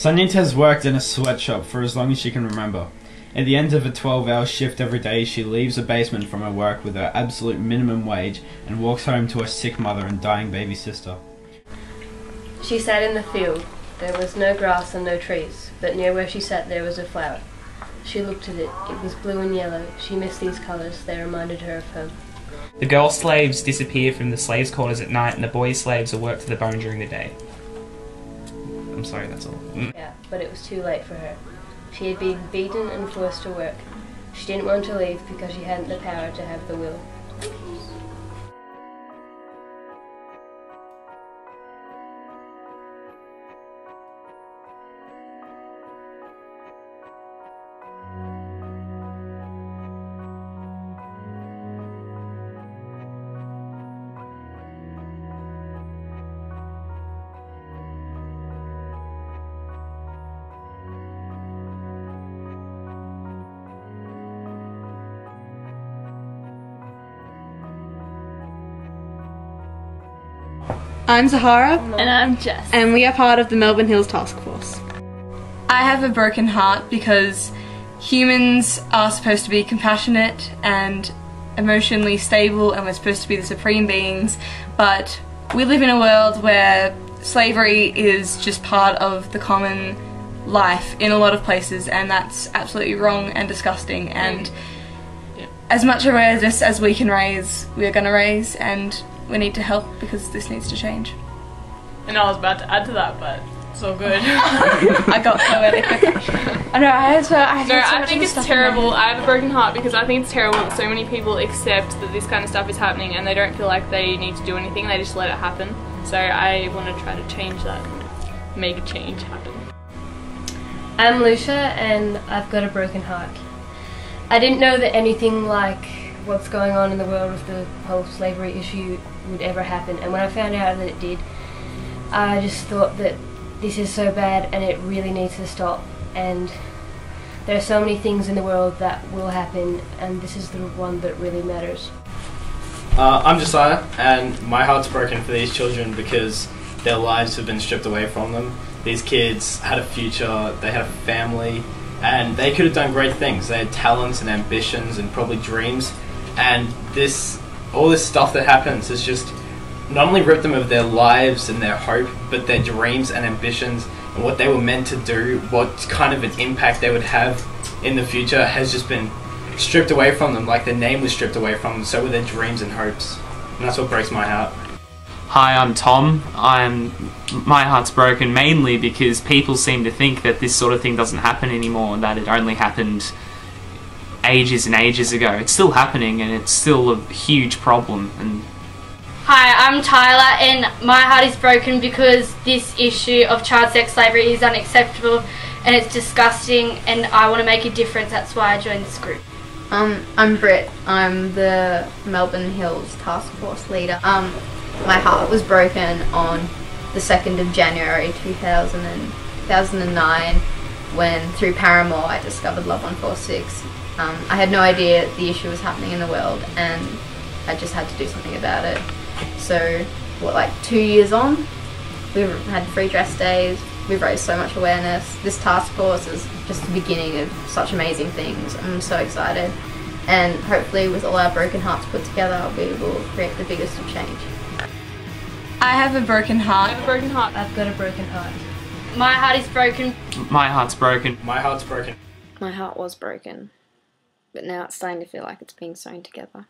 Sanita has worked in a sweatshop for as long as she can remember. At the end of a 12-hour shift every day, she leaves the basement from her work with her absolute minimum wage and walks home to her sick mother and dying baby sister. She sat in the field. There was no grass and no trees, but near where she sat there was a flower. She looked at it. It was blue and yellow. She missed these colours. They reminded her of home. The girl slaves disappear from the slaves' quarters at night and the boy slaves are worked to the bone during the day. I'm sorry, that's all. Yeah, but it was too late for her. She had been beaten and forced to work. She didn't want to leave because she hadn't the power to have the will. I'm Zahara. And I'm Jess. And we are part of the Melbourne Hills Task Force. I have a broken heart because humans are supposed to be compassionate and emotionally stable and we're supposed to be the supreme beings, but we live in a world where slavery is just part of the common life in a lot of places, and that's absolutely wrong and disgusting, and as much awareness as we can raise, we're going to raise, and we need to help because this needs to change. And I was about to add to that, but it's all good. I got so really quick. I know, I think it's terrible. I have a broken heart because I think it's terrible that so many people accept that this kind of stuff is happening and they don't feel like they need to do anything, they just let it happen. So I want to try to change that and make a change happen. I'm Lucia and I've got a broken heart. I didn't know that anything like what's going on in the world with the whole slavery issue would ever happen, and when I found out that it did, I just thought that this is so bad and it really needs to stop, and there are so many things in the world that will happen and this is the one that really matters. I'm Josiah and my heart's broken for these children because their lives have been stripped away from them. These kids had a future, they had a family, and they could have done great things. They had talents and ambitions and probably dreams, and all this stuff that happens has just not only ripped them of their lives and their hope, but their dreams and ambitions and what they were meant to do, what kind of an impact they would have in the future has just been stripped away from them, like their name was stripped away from them, so were their dreams and hopes. And that's what breaks my heart. Hi, I'm Tom. My heart's broken mainly because people seem to think that this sort of thing doesn't happen anymore, and that it only happened ages and ages ago. It's still happening and it's still a huge problem. And hi, I'm Tyler and my heart is broken because this issue of child sex slavery is unacceptable and it's disgusting, and I want to make a difference. That's why I joined this group. I'm Britt. I'm the Melbourne Hills Task Force leader. My heart was broken on the 2nd of January 2009 when through Paramore I discovered Love146. I had no idea the issue was happening in the world and I just had to do something about it. So, like 2 years on, we've had free dress days, we've raised so much awareness. This task force is just the beginning of such amazing things. I'm so excited, and hopefully with all our broken hearts put together we will create the biggest of change. I have a broken heart. I have a broken heart. I've got a broken heart. My heart is broken. my heart's broken. My heart's broken. My heart was broken, but now it's starting to feel like it's being sewn together.